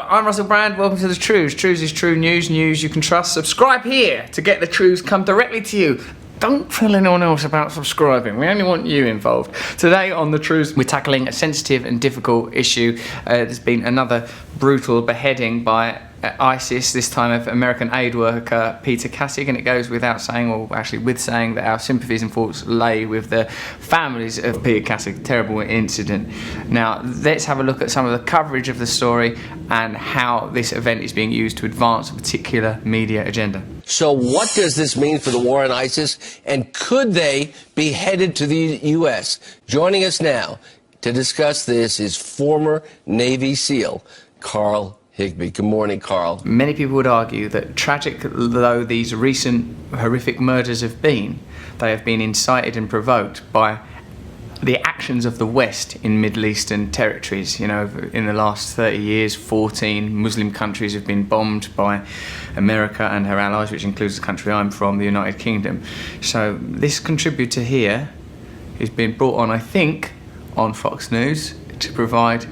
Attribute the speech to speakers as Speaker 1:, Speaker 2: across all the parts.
Speaker 1: I'm Russell Brand, welcome to the Trews. Trews is true news, news you can trust. Subscribe here to get the Trews come directly to you. Don't tell anyone else about subscribing, we only want you involved. Today on the Trews, we're tackling a sensitive and difficult issue. There's been another brutal beheading by ISIS, this time of American aid worker Peter Kassig, and it goes without saying, or actually with saying, that our sympathies and thoughts lay with the families of Peter Kassig. Terrible incident. Now let's have a look at some of the coverage of the story and how this event is being used to advance a particular media agenda.
Speaker 2: So what does this mean for the war on ISIS, and could they be headed to the U.S.? Joining us now to discuss this is former Navy SEAL Carl Higby. Good morning, Carl.
Speaker 1: Many people would argue that, tragic though these recent horrific murders have been, they have been incited and provoked by the actions of the West in Middle Eastern territories. You know, in the last 30 years, 14 Muslim countries have been bombed by America and her allies, which includes the country I'm from, the United Kingdom. So this contributor here is being brought on, I think, on Fox News to provide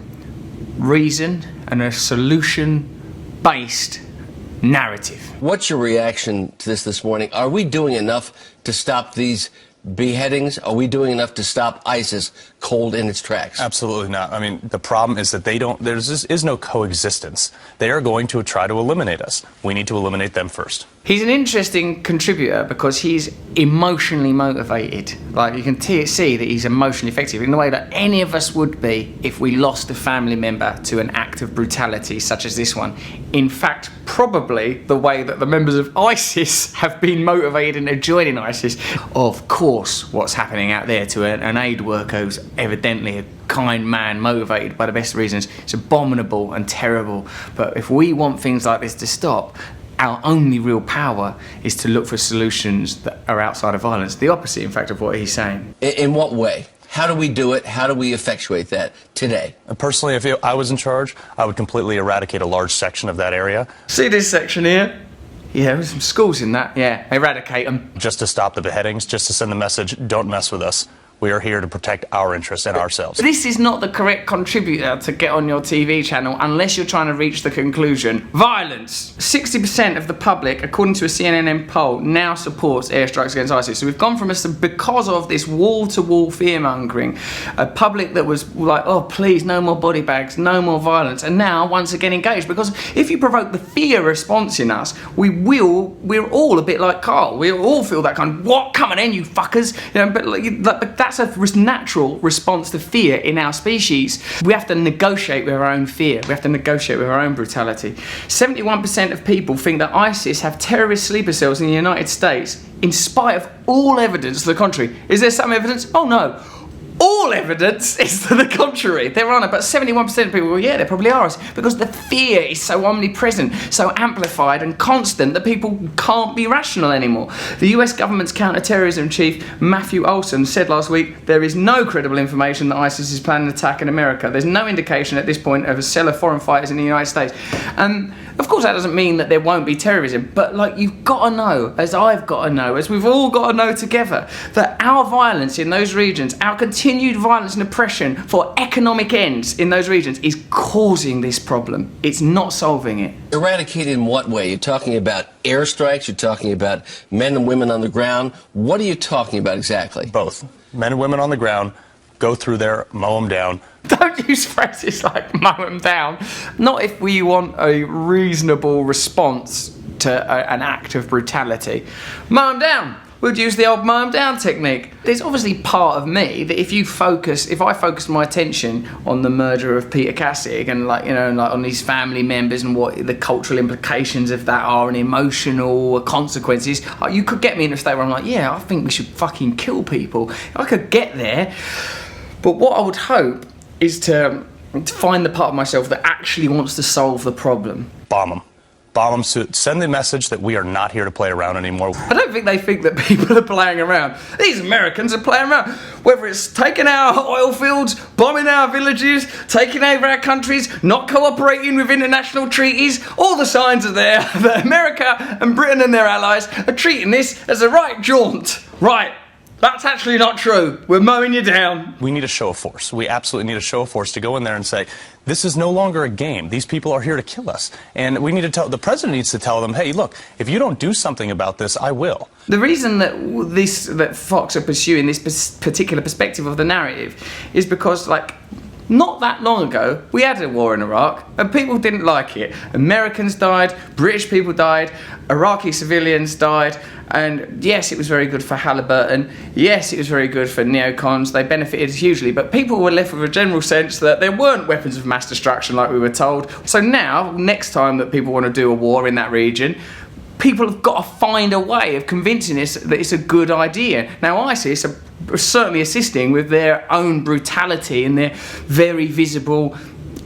Speaker 1: reason and a solution-based narrative.
Speaker 2: What's your reaction to this morning? Are we doing enough to stop these beheadings? Are we doing enough to stop ISIS cold in its tracks?
Speaker 3: Absolutely not. I mean, the problem is that there is no coexistence. They are going to try to eliminate us. We need to eliminate them first.
Speaker 1: He's an interesting contributor because he's emotionally motivated. Like, you can see that he's emotionally effective in the way that any of us would be if we lost a family member to an act of brutality such as this one. In fact, probably the way that the members of ISIS have been motivated into joining ISIS. Of course, what's happening out there to an aid worker who's evidently a kind man motivated by the best reasons, it's abominable and terrible. But if we want things like this to stop, our only real power is to look for solutions that are outside of violence. The opposite, in fact, of what he's saying.
Speaker 2: In what way? How do we do it? How do we effectuate that today?
Speaker 3: Personally, if I was in charge, I would completely eradicate a large section of that area.
Speaker 1: See this section here? Yeah, there's some schools in that. Yeah, eradicate them.
Speaker 3: Just to stop the beheadings, just to send the message, don't mess with us. We are here to protect our interests and ourselves.
Speaker 1: This is not the correct contributor to get on your TV channel unless you're trying to reach the conclusion. Violence. 60% of the public, according to a CNN poll, now supports airstrikes against ISIS. So we've gone from because of this wall-to-wall fear-mongering, a public that was like, oh, please, no more body bags, no more violence, and now once again engaged. Because if you provoke the fear response in us, we're all a bit like Carl. We all feel that kind of, what, come on in, you fuckers. You know, but that's a natural response to fear in our species. We have to negotiate with our own fear. We have to negotiate with our own brutality. 71% of people think that ISIS have terrorist sleeper cells in the United States, in spite of all evidence to the contrary. Is there some evidence? Oh no. All evidence is to the contrary. There aren't, but 71% of people, well, yeah, there probably are, because the fear is so omnipresent, so amplified and constant that people can't be rational anymore. The US government's counter-terrorism chief, Matthew Olson, said last week, there is no credible information that ISIS is planning an attack in America. There's no indication at this point of a cell of foreign fighters in the United States. And of course that doesn't mean that there won't be terrorism, but like, you've got to know, as I've got to know, as we've all got to know together, that our violence in those regions, our continued violence and oppression for economic ends in those regions is causing this problem. It's not solving it.
Speaker 2: Eradicate in what way? You're talking about airstrikes, you're talking about men and women on the ground. What are you talking about exactly?
Speaker 3: Both. Men and women on the ground, go through there, mow them down.
Speaker 1: Don't use phrases like mow them down. Not if we want a reasonable response to an act of brutality. Mow them down. We'd use the old mow them down technique. There's obviously part of me that if I focus my attention on the murder of Peter Kassig and like on his family members and what the cultural implications of that are and emotional consequences, you could get me in a state where I'm like, yeah, I think we should fucking kill people. I could get there. But what I would hope is to find the part of myself that actually wants to solve the problem.
Speaker 3: Bomb them. Bomb them. Send the message that we are not here to play around anymore.
Speaker 1: I don't think they think that people are playing around. These Americans are playing around. Whether it's taking our oil fields, bombing our villages, taking over our countries, not cooperating with international treaties, all the signs are there that America and Britain and their allies are treating this as a right jaunt. Right. That's actually not true. We're mowing you down.
Speaker 3: We need a show of force. We absolutely need a show of force to go in there and say, this is no longer a game. These people are here to kill us. And we need to tell, the president needs to tell them, hey, look, if you don't do something about this, I will.
Speaker 1: The reason that Fox are pursuing this particular perspective of the narrative is because, like, not that long ago, we had a war in Iraq and people didn't like it. Americans died, British people died, Iraqi civilians died, and yes, it was very good for Halliburton, yes, it was very good for neocons, they benefited hugely, but people were left with a general sense that there weren't weapons of mass destruction like we were told. So now, next time that people want to do a war in that region, people have got to find a way of convincing us that it's a good idea. Now, ISIS are certainly assisting with their own brutality and their very visible,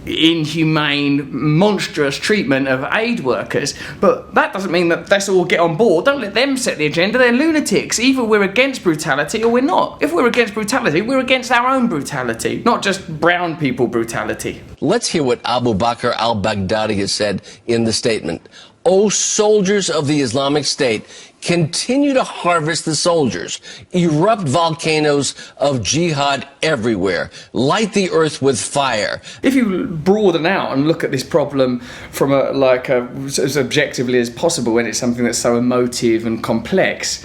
Speaker 1: inhumane, monstrous treatment of aid workers, but that doesn't mean that let's all get on board. Don't let them set the agenda. They're lunatics. Either we're against brutality or we're not. If we're against brutality, we're against our own brutality, not just brown people brutality.
Speaker 2: Let's hear what Abu Bakr al-Baghdadi has said in the statement. O soldiers of the Islamic State, continue to harvest the soldiers. Erupt volcanoes of jihad everywhere. Light the earth with fire.
Speaker 1: If you broaden out and look at this problem from as objectively as possible, when it's something that's so emotive and complex,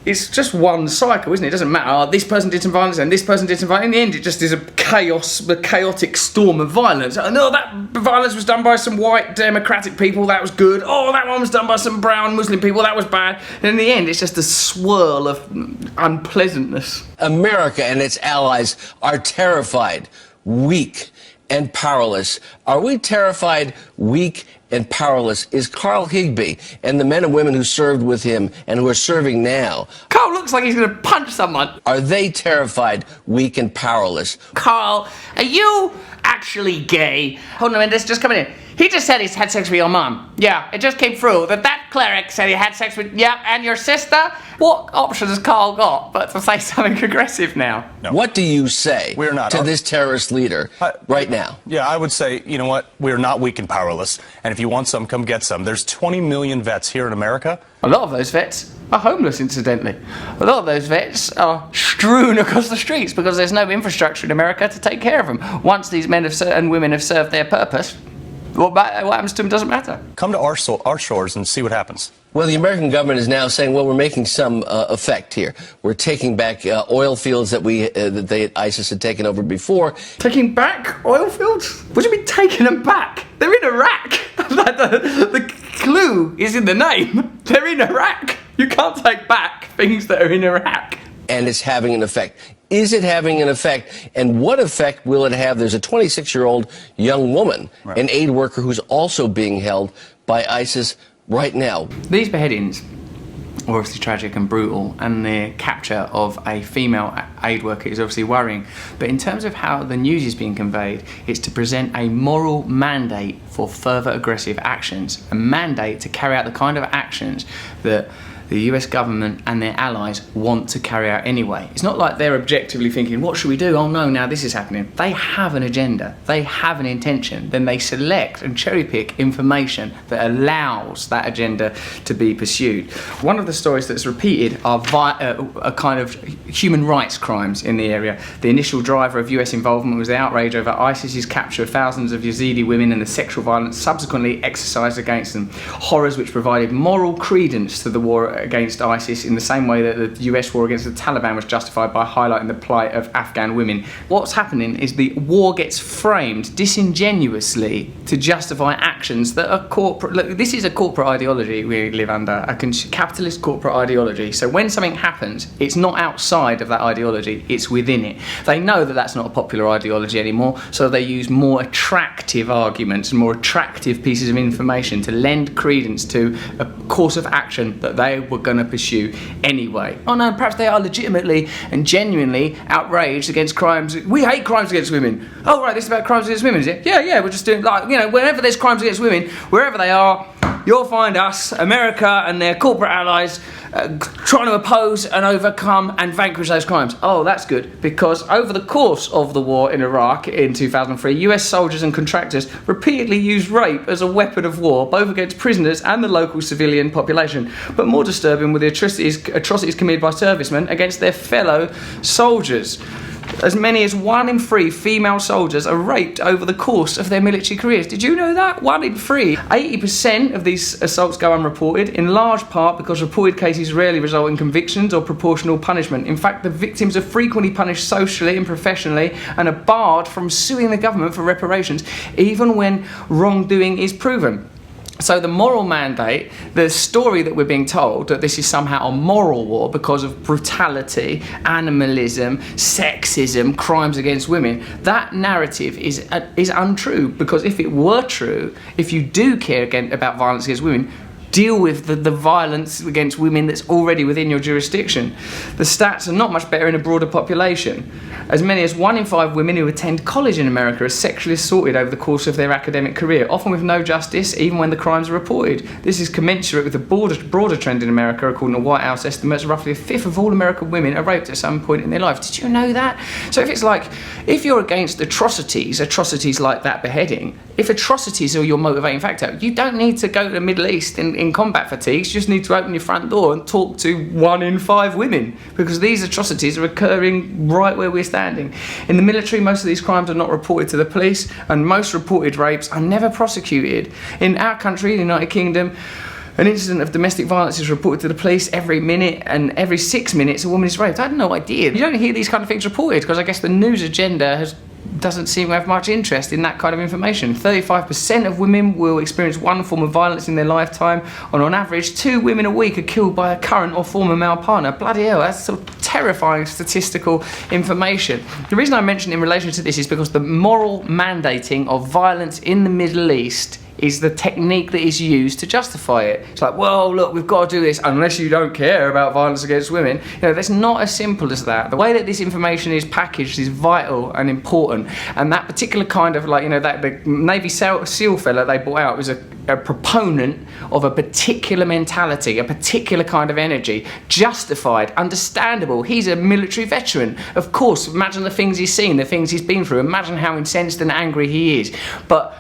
Speaker 1: it's just one cycle, isn't it? It doesn't matter, oh, this person did some violence and this person did some violence. In the end, it just is a chaotic storm of violence. Oh, no, that violence was done by some white democratic people, that was good. Oh, that one was done by some brown Muslim people, that was bad. And in the end, it's just a swirl of unpleasantness.
Speaker 2: America and its allies are terrified, weak, and powerless. Are we terrified, weak, and powerless? Is Carl Higbee and the men and women who served with him and who are serving now,
Speaker 1: Carl looks like he's going to punch someone.
Speaker 2: are they terrified, weak, and powerless?
Speaker 1: Carl, are you actually gay? Hold on a minute, this just coming in. He just said he's had sex with your mum. Yeah, it just came through that cleric said he had sex with, yeah, and your sister? What option has Carl got but to say something aggressive now?
Speaker 3: No.
Speaker 2: What do you say
Speaker 3: We're not.
Speaker 2: to this terrorist leader right now?
Speaker 3: Yeah, I would say, you know what, we're not weak and powerless, and if you want some, come get some. There's 20 million vets here in America.
Speaker 1: A lot of those vets are homeless, incidentally. A lot of those vets are strewn across the streets because there's no infrastructure in America to take care of them. Once these men and women have served their purpose, what happens to them doesn't matter.
Speaker 3: Come to our shores and see what happens.
Speaker 2: Well, the American government is now saying, well, we're making some effect here. We're taking back oil fields that ISIS had taken over before.
Speaker 1: Taking back oil fields? What do you mean taking them back? They're in Iraq. The clue is in the name. They're in Iraq. You can't take back things that are in Iraq.
Speaker 2: And it's having an effect. Is it having an effect? And what effect will it have? There's a 26-year-old young woman,
Speaker 3: right,
Speaker 2: an aid worker who's also being held by ISIS right now.
Speaker 1: These beheadings are obviously tragic and brutal, and the capture of a female aid worker is obviously worrying. But in terms of how the news is being conveyed, it's to present a moral mandate for further aggressive actions, a mandate to carry out the kind of actions that the US government and their allies want to carry out anyway. It's not like they're objectively thinking, what should we do? Oh no, now this is happening. They have an agenda. They have an intention. Then they select and cherry pick information that allows that agenda to be pursued. One of the stories that's repeated are a kind of human rights crimes in the area. The initial driver of US involvement was the outrage over ISIS's capture of thousands of Yazidi women and the sexual violence subsequently exercised against them. Horrors which provided moral credence to the war against ISIS in the same way that the US war against the Taliban was justified by highlighting the plight of Afghan women. What's happening is the war gets framed disingenuously to justify actions that are corporate. Look, this is a corporate ideology we live under, a capitalist corporate ideology. So when something happens, it's not outside of that ideology, it's within it. They know that that's not a popular ideology anymore, so they use more attractive arguments and more attractive pieces of information to lend credence to a course of action that they were going to pursue anyway. Oh no, perhaps they are legitimately and genuinely outraged against crimes. We hate crimes against women. Oh right, this is about crimes against women, is it? Yeah, we're just doing, like, you know, whenever there's crimes against women, wherever they are, you'll find us, America and their corporate allies, trying to oppose and overcome and vanquish those crimes. Oh, that's good, because over the course of the war in Iraq in 2003, US soldiers and contractors repeatedly used rape as a weapon of war, both against prisoners and the local civilian population. But more disturbing were the atrocities committed by servicemen against their fellow soldiers. As many as 1 in 3 female soldiers are raped over the course of their military careers. Did you know that? 1 in 3. 80% of these assaults go unreported, in large part because reported cases rarely result in convictions or proportional punishment. In fact, the victims are frequently punished socially and professionally and are barred from suing the government for reparations, even when wrongdoing is proven. So the moral mandate, the story that we're being told that this is somehow a moral war because of brutality, animalism, sexism, crimes against women, that narrative is untrue, because if it were true, if you do care again about violence against women, deal with the violence against women that's already within your jurisdiction. The stats are not much better in a broader population. As many as 1 in 5 women who attend college in America are sexually assaulted over the course of their academic career, often with no justice, even when the crimes are reported. This is commensurate with the broader trend in America. According to White House estimates, roughly a fifth of all American women are raped at some point in their life. Did you know that? So if you're against atrocities like that beheading, if atrocities are your motivating factor, you don't need to go to the Middle East in combat fatigues. You just need to open your front door and talk to 1 in 5 women, because these atrocities are occurring right where we're standing. In the military, most of these crimes are not reported to the police, and most reported rapes are never prosecuted. In our country, the United Kingdom, an incident of domestic violence is reported to the police every minute, and every 6 minutes a woman is raped. I had no idea. You don't hear these kind of things reported because I guess the news agenda doesn't seem to have much interest in that kind of information. 35% of women will experience one form of violence in their lifetime, and on average 2 women a week are killed by a current or former male partner. Bloody hell, that's sort of terrifying statistical information. The reason I mention it in relation to this is because the moral mandating of violence in the Middle East is the technique that is used to justify it. It's like, well, look, we've got to do this unless you don't care about violence against women. That's not as simple as that. The way that this information is packaged is vital and important. And that particular kind of, that the Navy SEAL fella they brought out was a proponent of a particular mentality, a particular kind of energy, justified, understandable. He's a military veteran. Of course, imagine the things he's seen, the things he's been through. Imagine how incensed and angry he is. But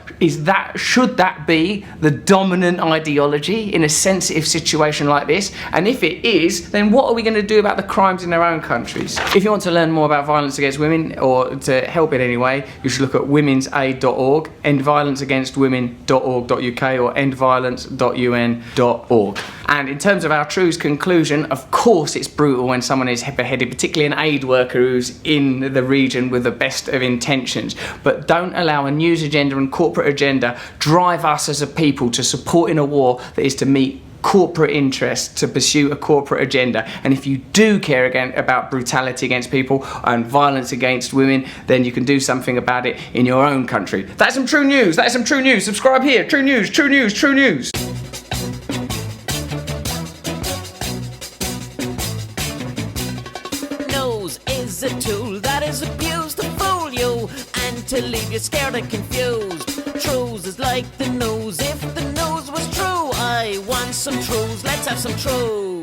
Speaker 1: should that be the dominant ideology in a sensitive situation like this? And if it is, then what are we going to do about the crimes in our own countries? If you want to learn more about violence against women, or to help in any way, you should look at womensaid.org, endviolenceagainstwomen.org.uk, or endviolence.un.org. And in terms of our Trews conclusion, of course it's brutal when someone is beheaded, particularly an aid worker who's in the region with the best of intentions. But don't allow a news agenda and corporate agenda drive us as a people to support in a war that is to meet corporate interests, to pursue a corporate agenda. And if you do care again about brutality against people and violence against women, then you can do something about it in your own country. That's some true news. That's some true news. Subscribe here. True news, true news, true news.
Speaker 4: Nose is a tool that is abused to fool you and to leave you scared and confused. Trews is like the news. If the news was true, I want some Trews. Let's have some Trews.